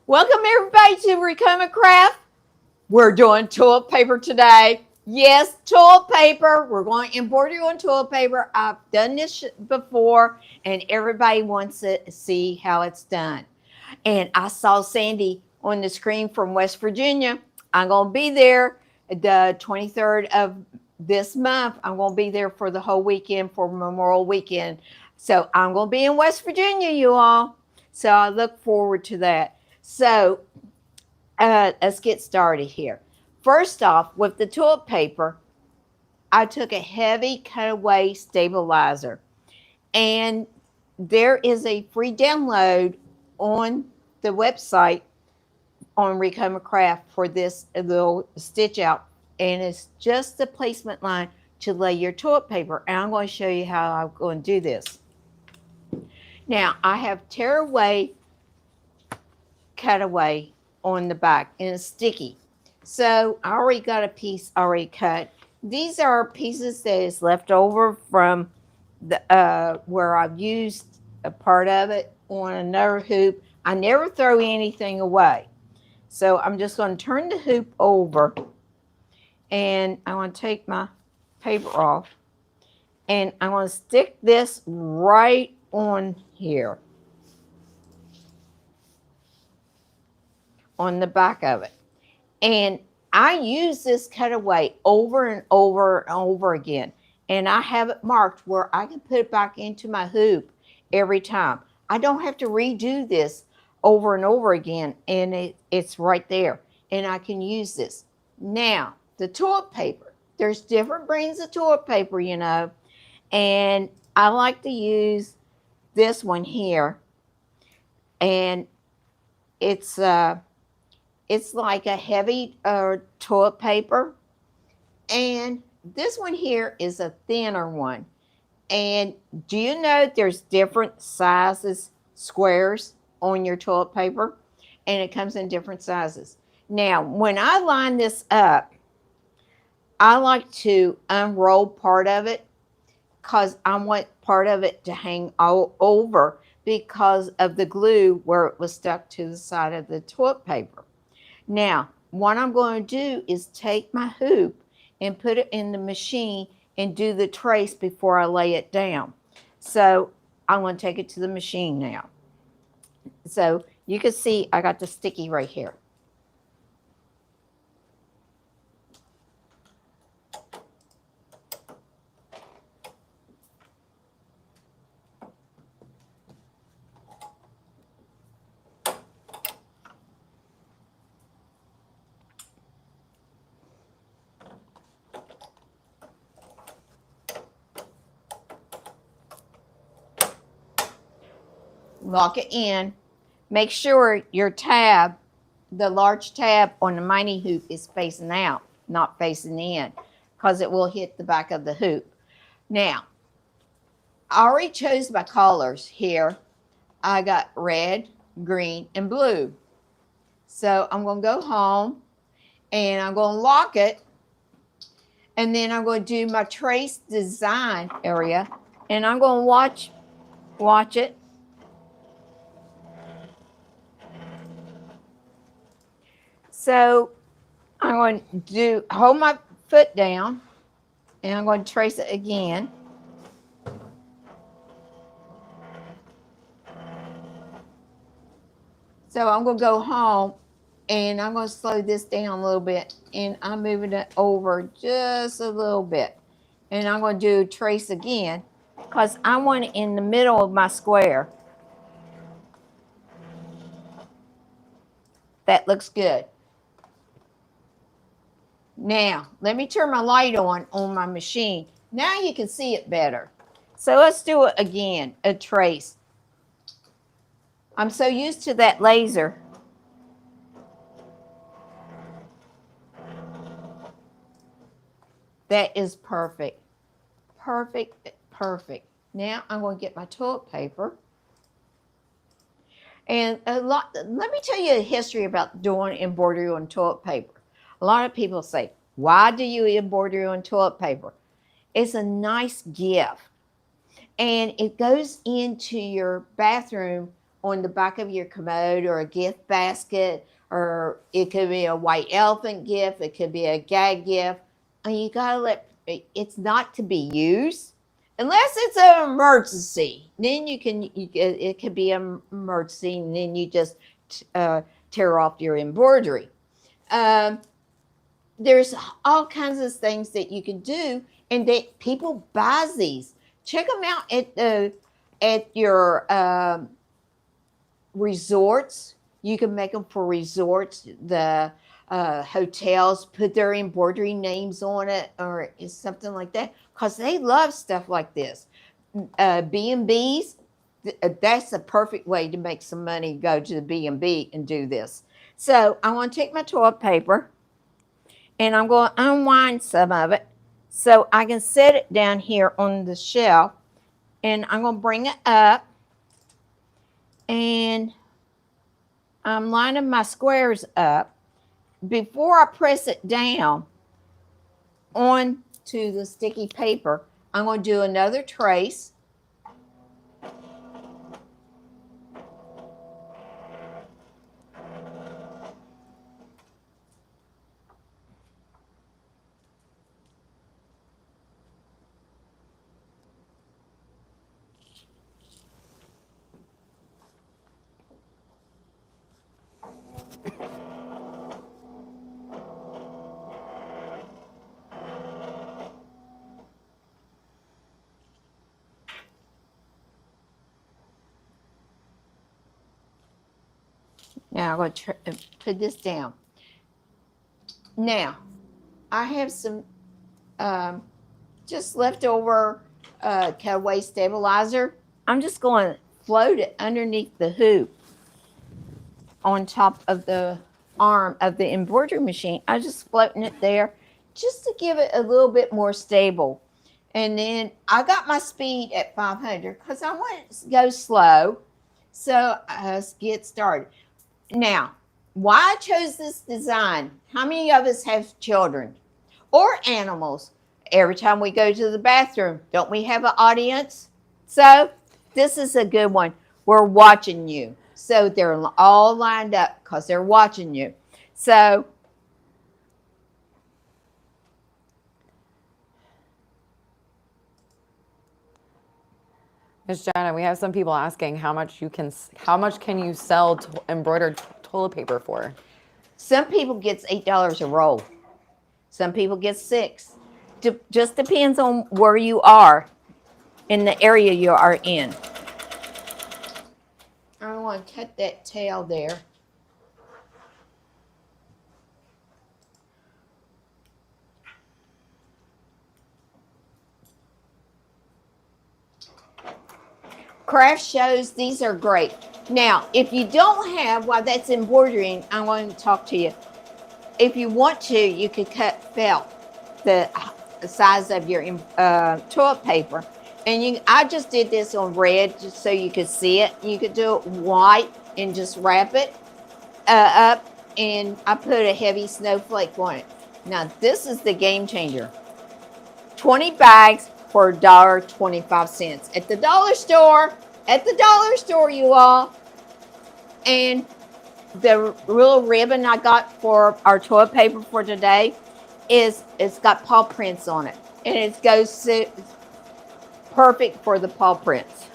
Welcome everybody to Ricoma Craft. We're doing toilet paper today. Yes, toilet paper. We're going to embroider on toilet paper. I've done this before and everybody wants to see how it's done. And I saw Sandy on the screen from West Virginia. I'm going to be there the 23rd of this month. I'm going to be there for the whole weekend for Memorial Weekend. So I'm going to be in West Virginia, you all. So I look forward to that. So let's get started here. First off, with the toilet paper, I took a heavy cutaway stabilizer. And there is a free download on the website on Ricoma Craft for this little stitch out. And it's just the placement line to lay your toilet paper. And I'm going to show you how I'm going to do this. Now, I have tearaway cutaway on the back and it's sticky. So I already got a piece already cut. These are pieces that is left over from the where I've used a part of it on another hoop. I never throw anything away. So I'm just going to turn the hoop over and I want to take my paper off and I want to stick this right on here on the back of it. And I use this cutaway over and over and over again. And I have it marked where I can put it back into my hoop every time. I don't have to redo this over and over again. And it's right there. And I can use this. Now, the toilet paper. There's different brands of toilet paper, you know. And I like to use this one here. And it's like a heavy toilet paper. And this one here is a thinner one. And do you know there's different sizes, squares on your toilet paper? And it comes in different sizes. Now, when I line this up, I like to unroll part of it because I want part of it to hang all over because of the glue where it was stuck to the side of the toilet paper. Now, what I'm going to do is take my hoop and put it in the machine and do the trace before I lay it down. So I'm going to take it to the machine now. So you can see I got the sticky right here. Lock it in. Make sure your tab, the large tab on the mining hoop is facing out, not facing in, because it will hit the back of the hoop. Now, I already chose my colors here. I got red, green, and blue. So I'm going to go home and I'm going to lock it. And then I'm going to do my trace design area and I'm going to watch it. So I'm going to hold my foot down and I'm going to trace it again. So I'm going to go home and I'm going to slow this down a little bit and I'm moving it over just a little bit. And I'm going to do trace again because I want it in the middle of my square. That looks good. Now, let me turn my light on my machine. Now you can see it better. So let's do it again, a trace. I'm so used to that laser. That is perfect. Perfect, perfect. Now I'm going to get my toilet paper. And let me tell you a history about doing embroidery on toilet paper. A lot of people say, why do you embroider on toilet paper? It's a nice gift. And it goes into your bathroom on the back of your commode or a gift basket, or it could be a white elephant gift, it could be a gag gift. And you gotta let it's not to be used unless it's an emergency. Then it could be an emergency, and then you just tear off your embroidery. Um, there's all kinds of things that you can do, and that people buy these. Check them out at your resorts. You can make them for resorts. The hotels put their embroidery names on it, or something like that, because they love stuff like this. B&Bs, that's a perfect way to make some money. Go to the B&B and do this. So I want to take my toilet paper, and I'm going to unwind some of it so I can set it down here on the shelf, and I'm going to bring it up, and I'm lining my squares up. Before I press it down onto the sticky paper, I'm going to do another trace. Now I'm going to put this down. Now, I have some just leftover cutaway stabilizer. I'm just going to float it underneath the hoop on top of the arm of the embroidery machine. I'm just floating it there just to give it a little bit more stable. And then I got my speed at 500 because I want it to go slow. So let's get started. Now, why I chose this design? How many of us have children or animals? Every time we go to the bathroom, don't we have an audience? So this is a good one. We're watching you. So they're all lined up because they're watching you. So Miss Jenna, we have some people asking how much can you sell embroidered toilet paper for? Some people get $8 a roll. Some people get $6. Just depends on where you are in the area you are in. I want to cut that tail there. Craft shows, these are great. Now, if you don't have, while that's embroidering, I want to talk to you. If you want to, you could cut felt, the size of your toilet paper. And I just did this on red just so you could see it. You could do it white and just wrap it up, and I put a heavy snowflake on it. Now, this is the game changer. 20 bags for $1.25 at the dollar store. At the dollar store, you all. And the little ribbon I got for our toilet paper for today it's got paw prints on it, and it goes perfect for the paw prints.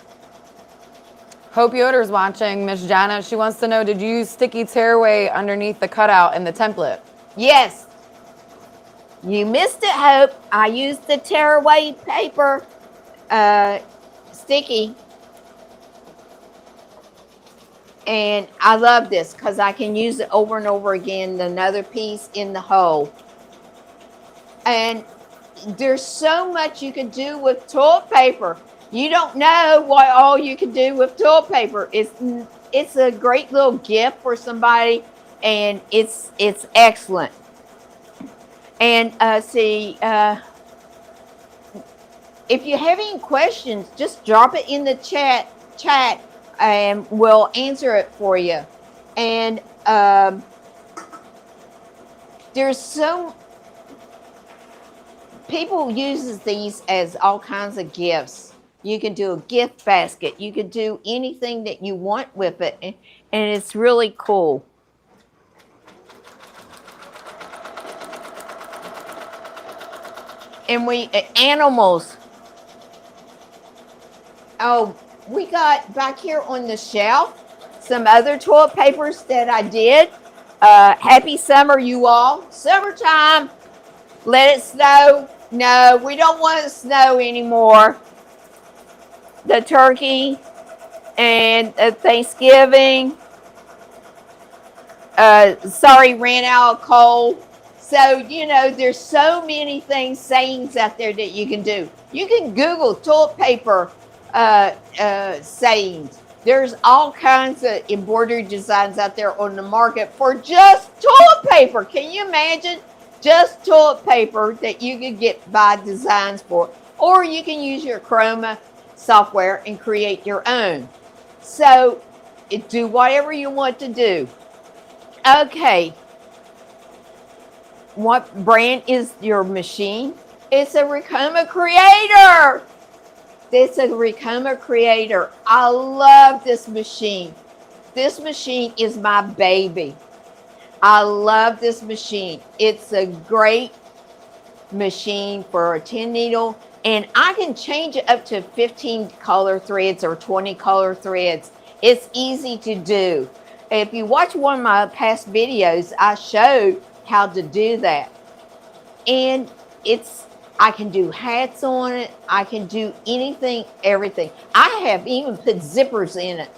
Hope Yoder's watching. Miss Jana, she wants to know, did you use sticky tearaway underneath the cutout in the template? Yes. You missed it, Hope. I used the tearaway paper sticky. And I love this because I can use it over and over again, another piece in the hole. And there's so much you can do with toilet paper. You don't know what all you can do with toilet paper. It's a great little gift for somebody, and it's excellent. And if you have any questions, just drop it in the chat, and we'll answer it for you. And there's so people uses these as all kinds of gifts. You can do a gift basket. You can do anything that you want with it. And it's really cool. And animals. Oh, we got back here on the shelf some other toilet papers that I did. Happy summer, you all. Summertime. Let it snow. No, we don't want it to snow anymore. The turkey and Thanksgiving. Sorry, ran out of coal. So, you know, there's so many sayings out there that you can do. You can Google toilet paper sayings. There's all kinds of embroidery designs out there on the market for just toilet paper. Can you imagine? Just toilet paper that you could buy designs for. Or you can use your Ricoma software and create your own. So, do whatever you want to do. Okay. What brand is your machine? It's a Ricoma Creator. It's a Ricoma Creator. I love this machine. This machine is my baby. I love this machine. It's a great machine for a 10 needle, and I can change it up to 15 color threads or 20 color threads. It's easy to do. If you watch one of my past videos, I showed how to do that. And I can do hats on it. I can do anything, everything. I have even put zippers in it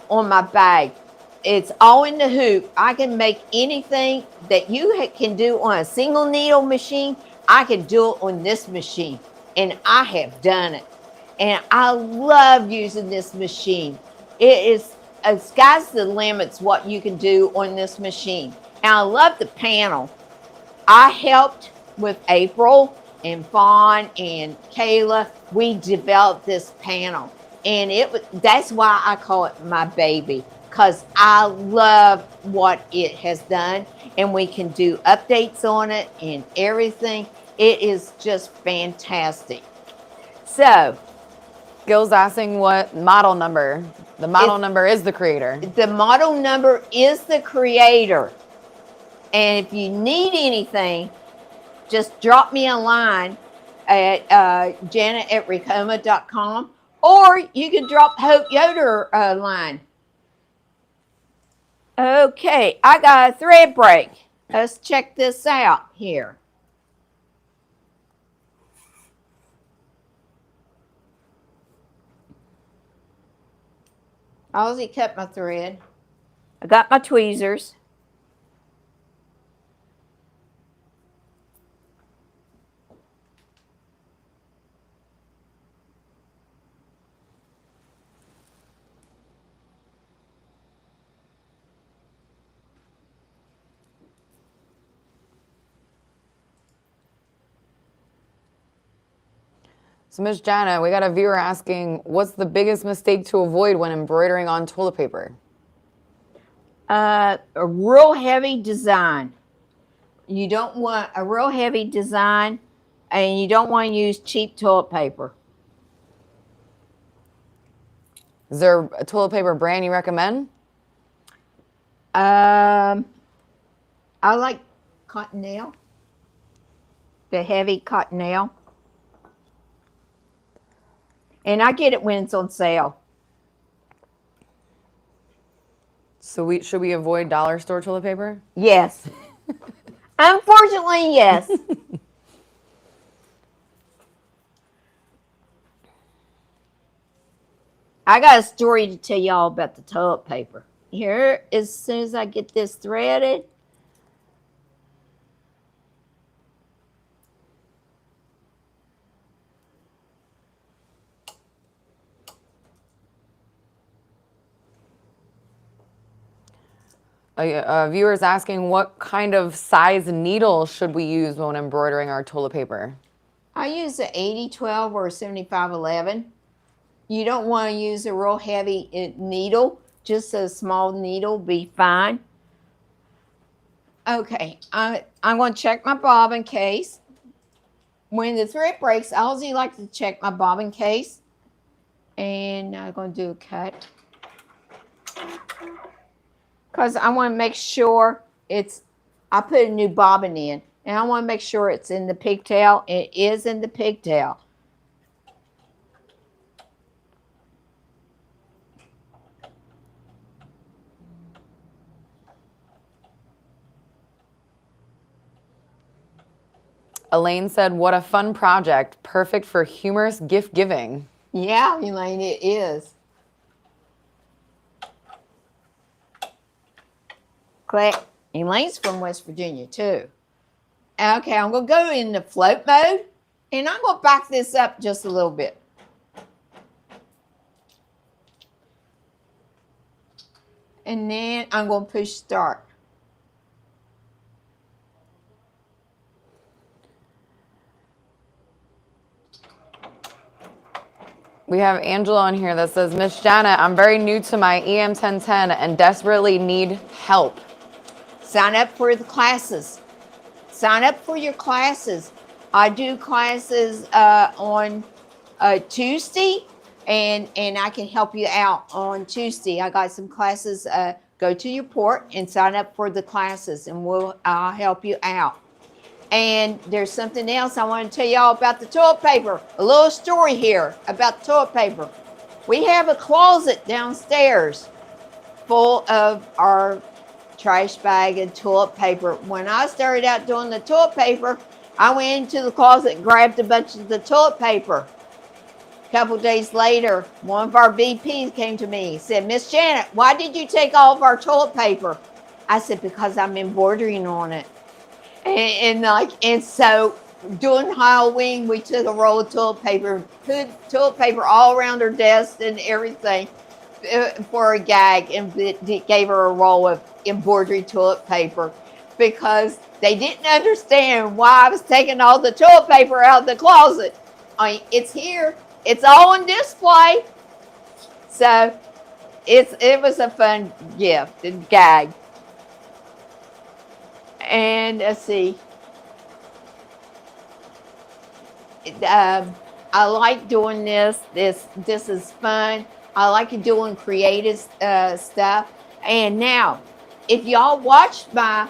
on my bag. It's all in the hoop. I can make anything that you can do on a single needle machine. I can do it on this machine, and I have done it. And I love using this machine. Sky's the limits what you can do on this machine. And I love the panel. I helped with April and Fawn and Kayla. We developed this panel, and that's why I call it my baby, because I love what it has done, and we can do updates on it and everything. It is just fantastic. So, Gil's asking what model number. The model number is the Creator. The model number is the Creator. And if you need anything, just drop me a line at janet@ricoma.com, or you can drop Hope Yoder a line. Okay, I got a thread break. Let's check this out here. Ozzy cut my thread. I got my tweezers. So, Miss Jana, we got a viewer asking, what's the biggest mistake to avoid when embroidering on toilet paper? A real heavy design. You don't want a real heavy design, and you don't want to use cheap toilet paper. Is there a toilet paper brand you recommend? I like Cottonelle, the heavy Cottonelle. And I get it when it's on sale. So should we avoid dollar store toilet paper? Yes. Unfortunately, yes. I got a story to tell y'all about the toilet paper. Here, as soon as I get this threaded, A viewer is asking, what kind of size needle should we use when embroidering our toilet paper? I use an 80-12 or a 75-11. You don't want to use a real heavy needle. Just a small needle be fine. Okay, I'm going to check my bobbin case. When the thread breaks, I always like to check my bobbin case. And I'm going to do a cut. Because I want to make sure I put a new bobbin in. And I want to make sure it's in the pigtail. It is in the pigtail. Elaine said, what a fun project. Perfect for humorous gift giving. Yeah, Elaine, it is. Click. Elaine's from West Virginia, too. Okay, I'm going to go in the float mode. And I'm going to back this up just a little bit. And then I'm going to push start. We have Angela on here that says, Miss Janet, I'm very new to my EM 1010 and desperately need help. Sign up for the classes. Sign up for your classes. I do classes on Tuesday, and I can help you out on Tuesday. I got some classes. Go to your port and sign up for the classes, and I'll help you out. And there's something else I want to tell y'all about the toilet paper. A little story here about the toilet paper. We have a closet downstairs full of our trash bag and toilet paper. When I started out doing the toilet paper, I went into the closet and grabbed a bunch of the toilet paper. A couple days later, one of our VPs came to me and said, Miss Janet, why did you take all of our toilet paper? I said, because I'm embroidering on it. And so during Halloween, we took a roll of toilet paper, put toilet paper all around her desk and everything for a gag, and gave her a roll of embroidery toilet paper because they didn't understand why I was taking all the toilet paper out of the closet. I mean, it's here. It's all on display. So it was a fun gift and gag. And let's see. I like doing this. This is fun. I like doing creative stuff. And now, if y'all watched my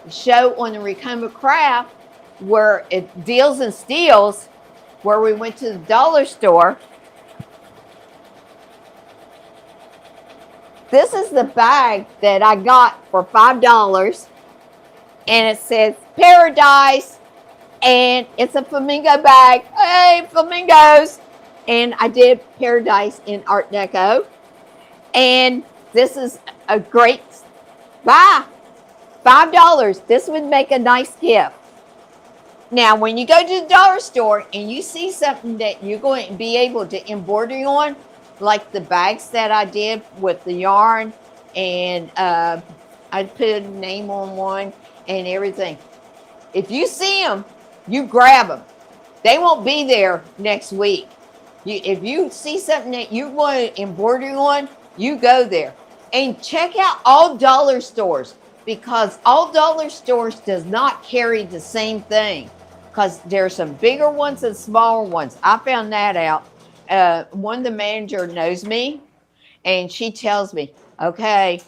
show on the Ricoma Craft, where it Deals and Steals, where we went to the dollar store. This is the bag that I got for $5. And it says Paradise, and it's a flamingo bag. Hey, flamingos! And I did Paradise in Art Deco. And this is a great buy. $5. This would make a nice gift. Now, when you go to the dollar store and you see something that you're going to be able to embroider on, like the bags that I did with the yarn, and I put a name on one and everything. If you see them, you grab them. They won't be there next week. If you see something that you want to embroider on, you go there. And check out all dollar stores, because all dollar stores does not carry the same thing, because there's some bigger ones and smaller ones. I found that out. One of the manager knows me, and she tells me, okay,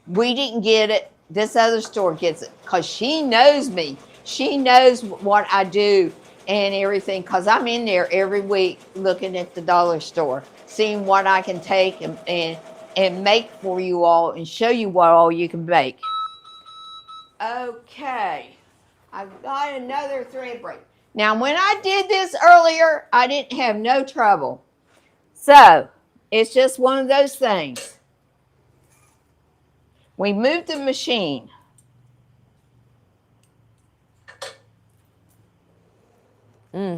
we didn't get it. This other store gets it, because she knows me. She knows what I do and everything, because I'm in there every week looking at the dollar store, seeing what I can take and make for you all and show you what all you can make. Okay, I've got another thread break. Now, when I did this earlier, I didn't have no trouble. So, it's just one of those things. We moved the machine.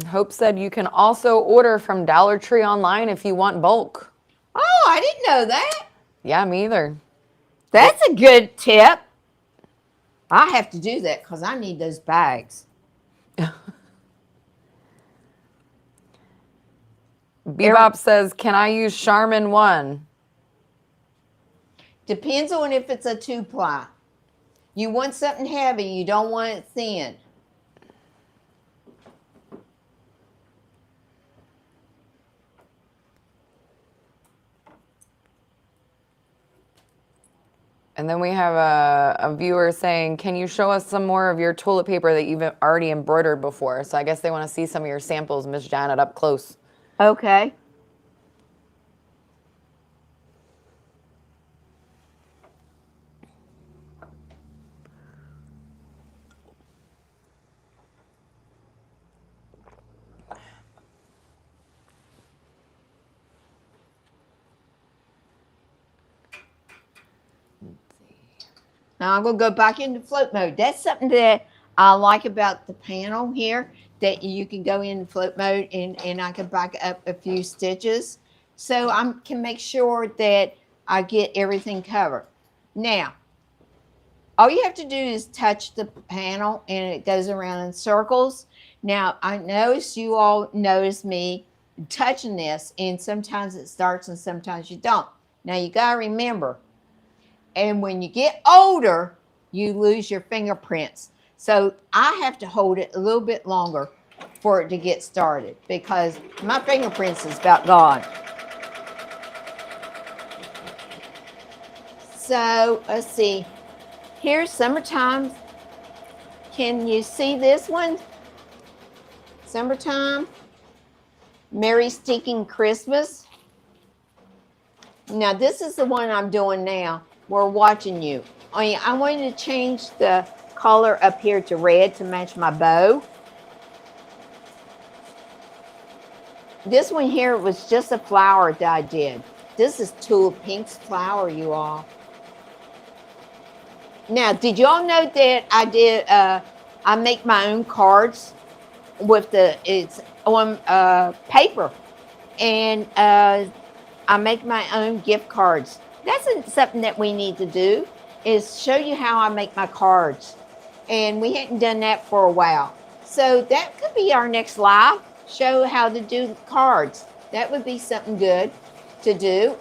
Hope said you can also order from Dollar Tree online if you want bulk. Oh, I didn't know that. Yeah, me either. That's a good tip. I have to do that because I need those bags. Bebop says, can I use Charmin 1? Depends on if it's a 2-ply. You want something heavy, you don't want it thin. And then we have a viewer saying, can you show us some more of your toilet paper that you've already embroidered before? So I guess they want to see some of your samples, Miss Janet, up close. Okay. Now I'm going to go back into float mode. That's something that I like about the panel here, that you can go in float mode and I can back up a few stitches. So I can make sure that I get everything covered. Now, all you have to do is touch the panel and it goes around in circles. Now, I notice you all notice me touching this, and sometimes it starts and sometimes you don't. Now, you got to remember, and when you get older, you lose your fingerprints. So I have to hold it a little bit longer for it to get started because my fingerprints is about gone. So let's see. Here's summertime. Can you see this one? Summertime. Merry Stinking Christmas. Now this is the one I'm doing now. We're watching you. I wanted to change the color up here to red to match my bow. This one here was just a flower that I did. This is Tulip Pink's flower, you all. Now, did y'all know that I did, I make my own cards with it's on paper. And I make my own gift cards. That's something that we need to do, is show you how I make my cards. And we hadn't done that for a while. So that could be our next live, show how to do cards. That would be something good to do.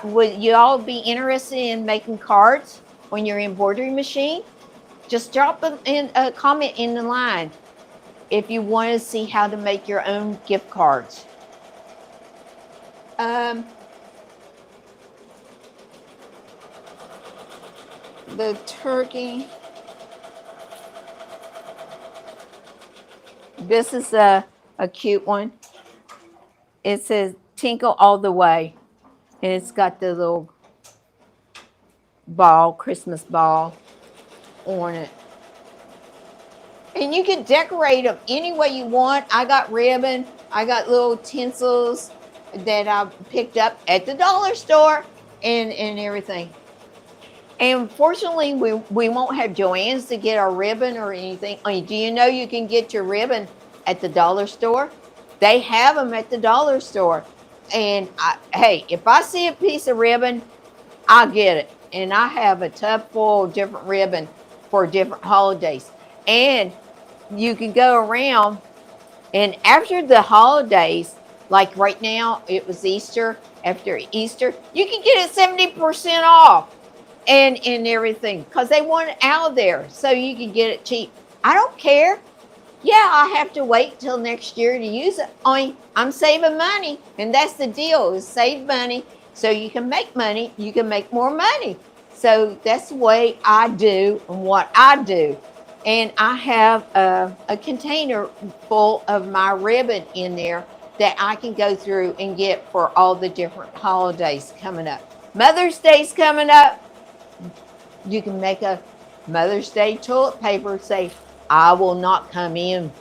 Would you all be interested in making cards on your embroidery machine? Just drop a comment in the line if you want to see how to make your own gift cards. The turkey. This is a cute one. It says Tinkle All the Way. And it's got the little ball, Christmas ball on it. And you can decorate them any way you want. I got ribbon. I got little tinsels that I picked up at the dollar store and everything. And fortunately, we won't have Joann's to get our ribbon or anything. I mean, do you know you can get your ribbon at the dollar store? They have them at the dollar store. And hey, if I see a piece of ribbon, I'll get it. And I have a tub full of different ribbon for different holidays. And you can go around, and after the holidays, like right now, it was Easter. After Easter, you can get it 70% off and everything because they want it out there so you can get it cheap. I don't care. Yeah, I have to wait till next year to use it. I'm saving money, and that's the deal, is save money so you can make money. You can make more money. So that's the way I do and what I do. And I have a container full of my ribbon in there that I can go through and get for all the different holidays coming up. Mother's Day's coming up. You can make a Mother's Day toilet paper, say, I will not come in.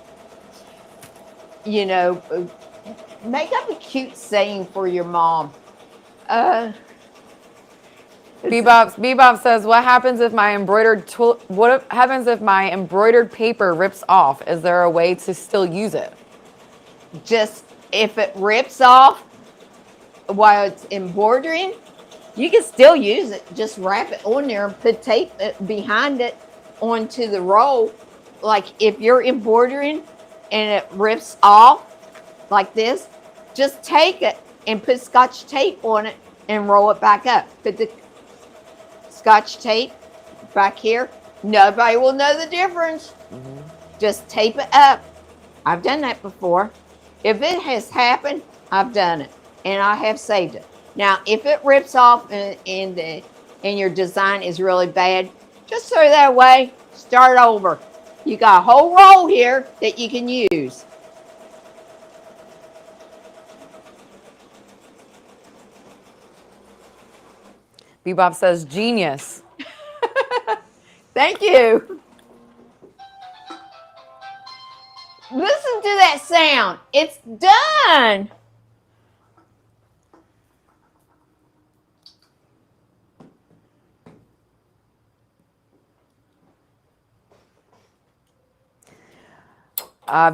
You know, make up a cute saying for your mom. Bebop says, what happens if my embroidered paper rips off? Is there a way to still use it? Just if it rips off while it's embroidering, you can still use it. Just wrap it on there and put tape behind it onto the roll. Like if you're embroidering and it rips off like this, just take it and put Scotch tape on it and roll it back up. Put the Scotch tape back here. Nobody will know the difference. Mm-hmm. Just tape it up. I've done that before. If it has happened, I've done it and I have saved it. Now, if it rips off and and your design is really bad, just throw that away, start over. You got a whole roll here that you can use. Bebop says genius. Thank you. Listen to that sound. It's done.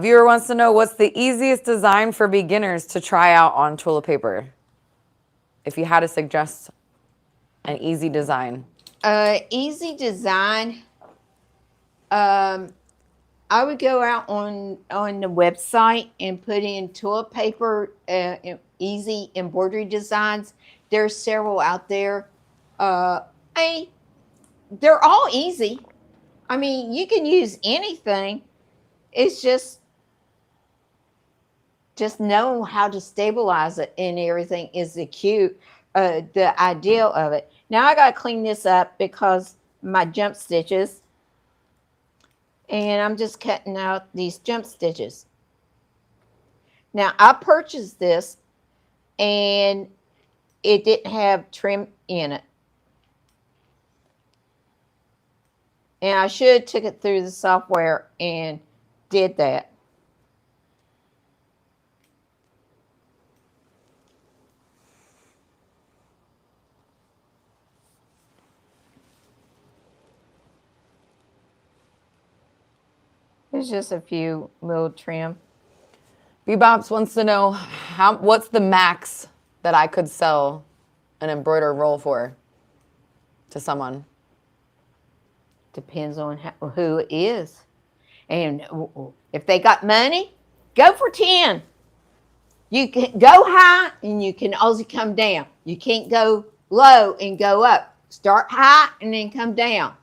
Viewer wants to know what's the easiest design for beginners to try out on toilet paper? If you had to suggest an easy design. Easy design. I would go out on the website and put in toilet paper, easy embroidery designs. There's several out there. They're all easy. I mean, you can use anything. It's just know how to stabilize it and everything is the ideal of it. Now I got to clean this up because my jump stitches, and I'm just cutting out these jump stitches. Now I purchased this and it didn't have trim in it. And I should have took it through the software and did that. There's just a few little trim. Bebops wants to know what's the max that I could sell an embroidered roll for to someone? Depends on who it is. And if they got money, go for 10. You can go high and you can also come down. You can't go low and go up. Start high and then come down.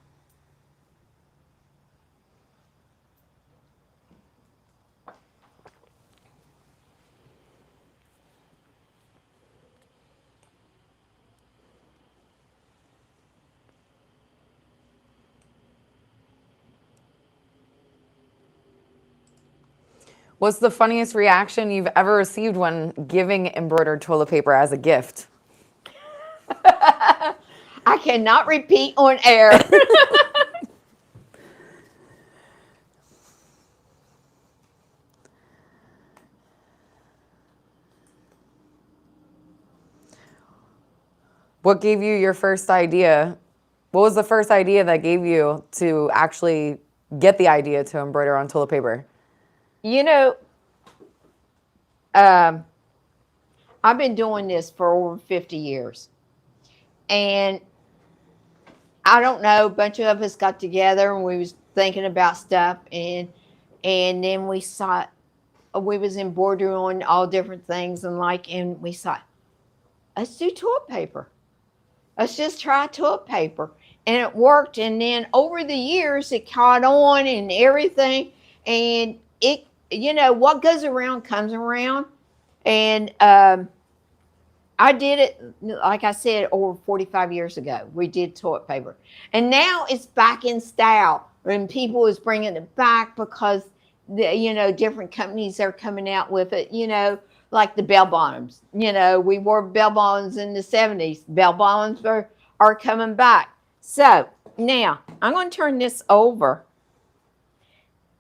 What's the funniest reaction you've ever received when giving embroidered toilet paper as a gift? I cannot repeat on air. What gave you your first idea? What was the first idea that gave you to actually get the idea to embroider on toilet paper? You know, I've been doing this for over 50 years. And I don't know, a bunch of us got together and we was thinking about stuff, and then we saw we was embroidering on all different things, and we thought, let's do toilet paper. Let's just try toilet paper. And it worked. And then over the years, it caught on and everything. And it, what goes around comes around. And I did it, like I said, over 45 years ago. We did toilet paper. And now it's back in style. And people is bringing it back because, different companies are coming out with it, like the bell bottoms. We wore bell bottoms in the 70s. Bell bottoms are coming back. So now I'm going to turn this over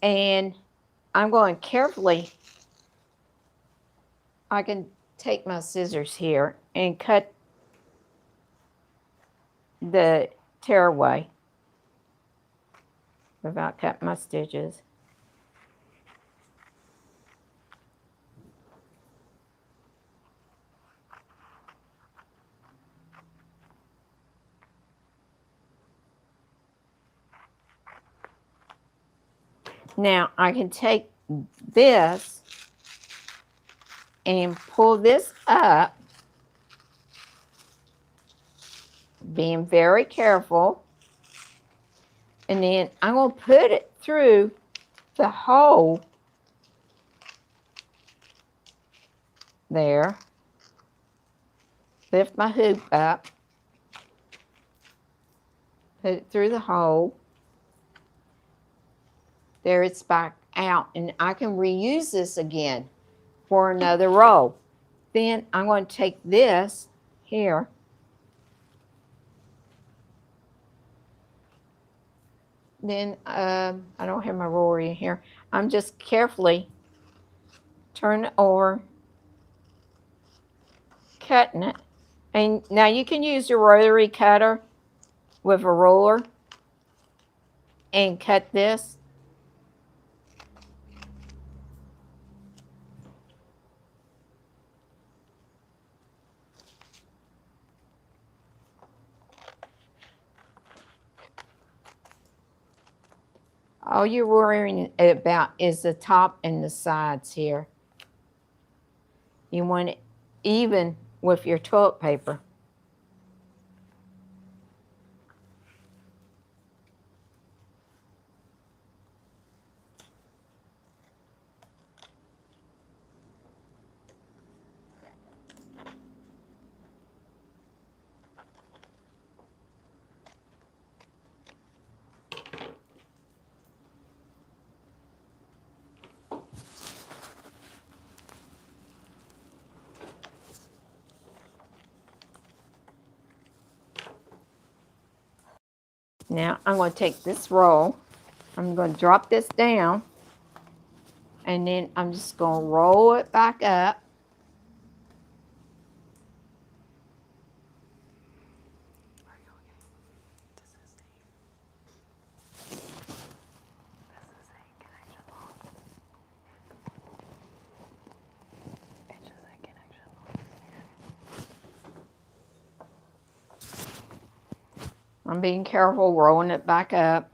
and I'm going carefully. I can take my scissors here and cut the tearaway without cutting my stitches. Now I can take this and pull this up, being very careful. And then I'm going to put it through the hole there. Lift my hoop up. Put it through the hole. There it's back out, and I can reuse this again for another row. Then I'm going to take this here. Then I don't have my roller in here. I'm just carefully turning it over, cutting it. And now you can use your rotary cutter with a ruler and cut this. All you're worrying about is the top and the sides here. You want it even with your toilet paper. Now I'm going to take this roll, I'm going to drop this down, and then I'm just going to roll it back up. I'm being careful rolling it back up.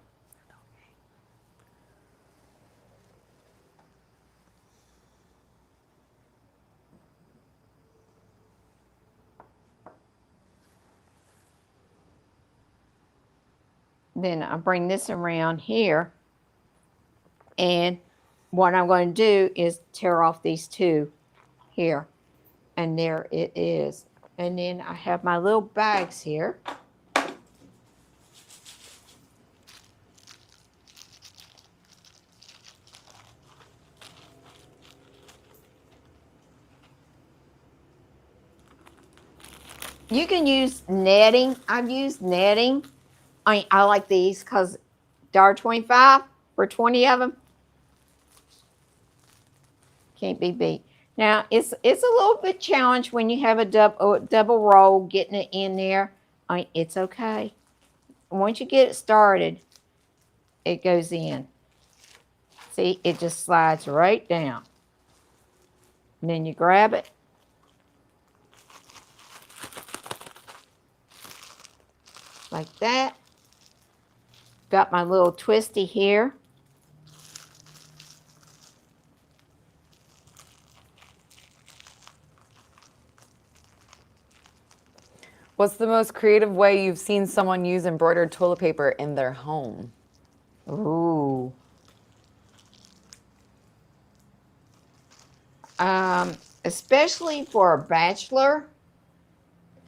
Then I bring this around here, and what I'm going to do is tear off these two here, and there it is. And then I have my little bags here. You can use netting. I've used netting. I like these because $1.25 for 20 of them. Can't be beat. Now, it's a little bit challenge when you have a double roll getting it in there. It's okay. Once you get it started, it goes in. See, it just slides right down. And then you grab it. Like that. Got my little twisty here. What's the most creative way you've seen someone use embroidered toilet paper in their home? Ooh. Especially for a bachelor,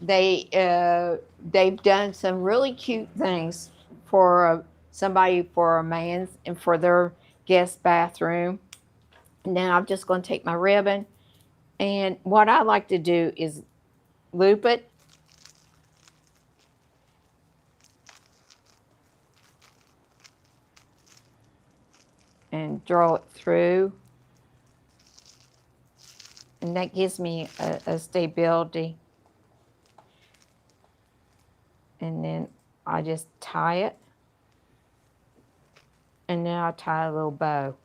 they've done some really cute things for somebody, for a man's, and for their guest bathroom. Now I'm just going to take my ribbon, and what I like to do is loop it. And draw it through. And that gives me a stability. And then I just tie it. And then I'll tie a little bow.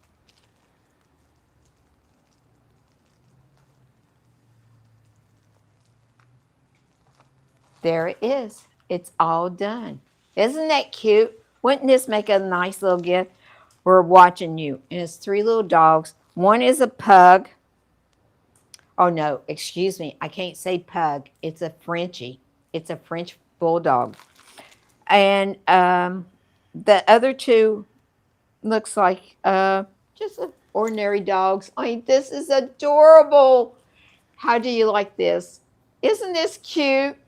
There it is. It's all done. Isn't that cute? Wouldn't this make a nice little gift? We're watching you. And it's 3 little dogs. One is a pug. Oh, no, excuse me. I can't say pug. It's a Frenchie. It's a French bulldog. And the other 2 looks like just ordinary dogs. This is adorable. How do you like this? Isn't this cute?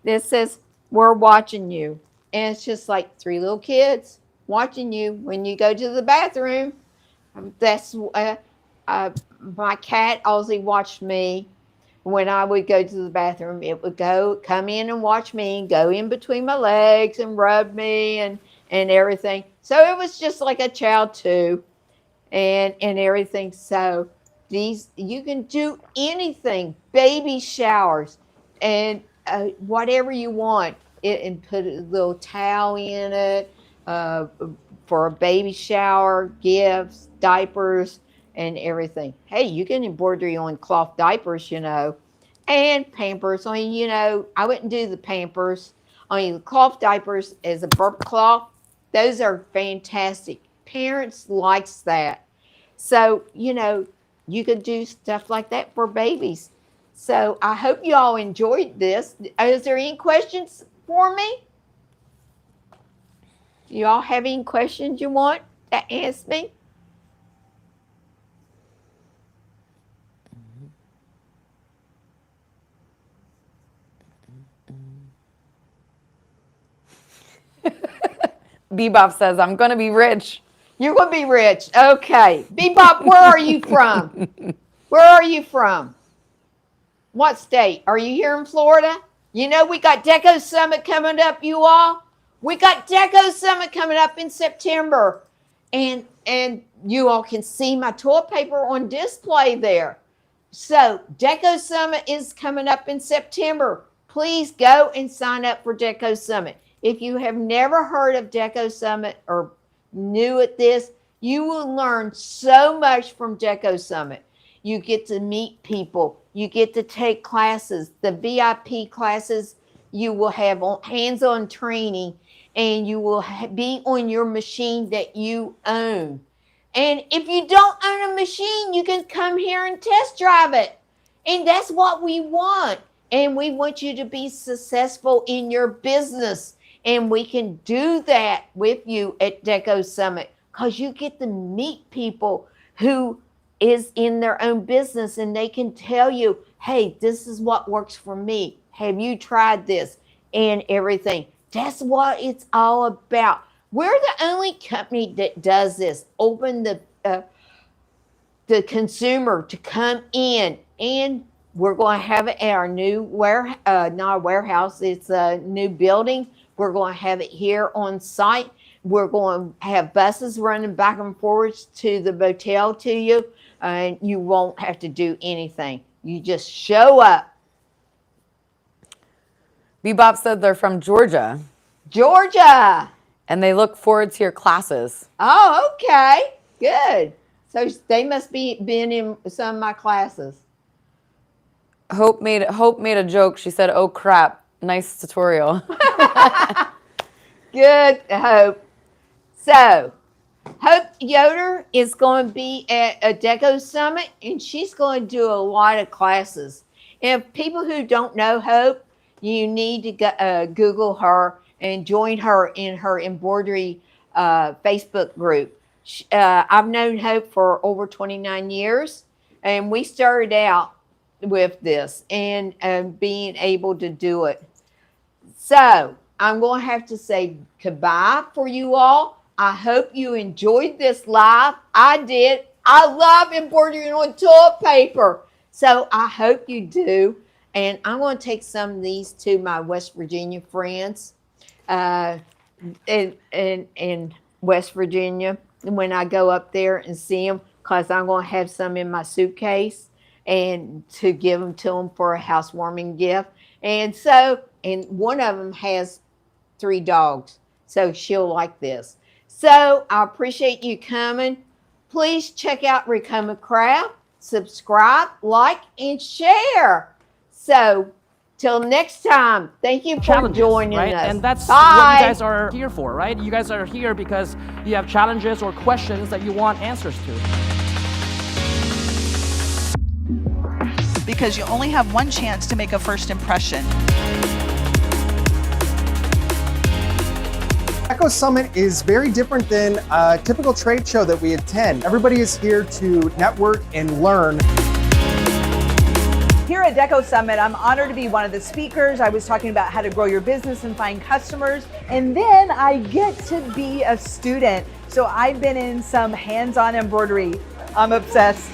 This says, we're watching you. and it's just like 3 little kids watching you when you go to the bathroom. That's my cat Ozzy watched me when I would go to the bathroom. It would come in and watch me, go in between my legs and rub me and everything. So it was just like a child too, and everything. So you can do anything, baby showers, and whatever you want. And put a little towel in it for a baby shower, gifts, diapers, and everything. Hey, you can embroider on cloth diapers, and Pampers. I wouldn't do the Pampers. The cloth diapers as a burp cloth. Those are fantastic. Parents likes that. So, you could do stuff like that for babies. So I hope you all enjoyed this. Is there any questions for me? Do you all have any questions you want to ask me? Bebop says, I'm going to be rich. You're going to be rich. Okay. Bebop, where are you from? Where are you from? What state? Are you here in Florida? We got Deco Summit coming up, you all. We got Deco Summit coming up in September. And you all can see my toilet paper on display there. So Deco Summit is coming up in September. Please go and sign up for Deco Summit. If you have never heard of Deco Summit or new at this, you will learn so much from Deco Summit. You get to meet people. You get to take classes. The VIP classes, you will have hands-on training, and you will be on your machine that you own. And if you don't own a machine, you can come here and test drive it. And that's what we want. And we want you to be successful in your business. And we can do that with you at Deco Summit, because you get to meet people who is in their own business, and they can tell you, hey, this is what works for me. Have you tried this? And everything. That's what it's all about. We're the only company that does this. Open the consumer to come in, and we're going to have it at our new not a warehouse, it's a new building. We're going to have it here on site. We're going to have buses running back and forwards to the motel to you, and you won't have to do anything. You just show up. Bebop said they're from Georgia. Georgia. And they look forward to your classes. Oh, okay. Good. So they must be been in some of my classes. Hope made a joke. She said, "Oh crap, nice tutorial." Good, Hope. So, Hope Yoder is going to be at a Deco Summit, and she's going to do a lot of classes. And if people who don't know Hope, you need to Google her and join her in her embroidery Facebook group. I've known Hope for over 29 years, and we started out with this and being able to do it. So I'm going to have to say goodbye for you all. I hope you enjoyed this live. I did. I love embroidering on toilet paper. So I hope you do. And I'm going to take some of these to my West Virginia friends in West Virginia when I go up there and see them, because I'm going to have some in my suitcase and to give them to them for a housewarming gift. And one of them has 3 dogs, so she'll like this. So I appreciate you coming. Please check out Ricoma Craft, subscribe, like, and share. So till next time, thank you for joining us. And that's Bye. what you guys are here for, right? You guys are here because you have challenges or questions that you want answers to. Because you only have one chance to make a first impression. Deco Summit is very different than a typical trade show that we attend. Everybody is here to network and learn. Here at Deco Summit, I'm honored to be one of the speakers. I was talking about how to grow your business and find customers, and then I get to be a student. So I've been in some hands-on embroidery. I'm obsessed.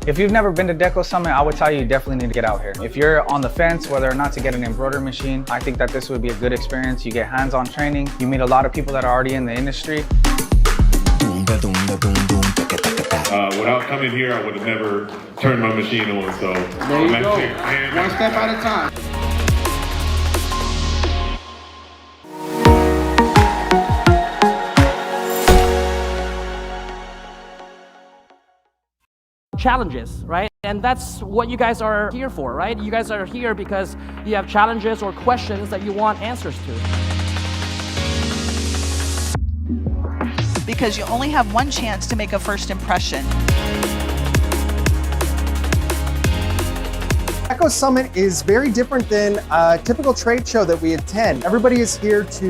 If you've never been to Deco Summit, I would tell you definitely need to get out here. If you're on the fence whether or not to get an embroidery machine, I think that this would be a good experience. You get hands-on training, you meet a lot of people that are already in the industry. Without coming here, I would have never turned my machine on, so there you go. One step at a time. Challenges, right? And that's what you guys are here for, right? You guys are here because you have challenges or questions that you want answers to. Because you only have one chance to make a first impression. Deco Summit is very different than a typical trade show that we attend. Everybody is here to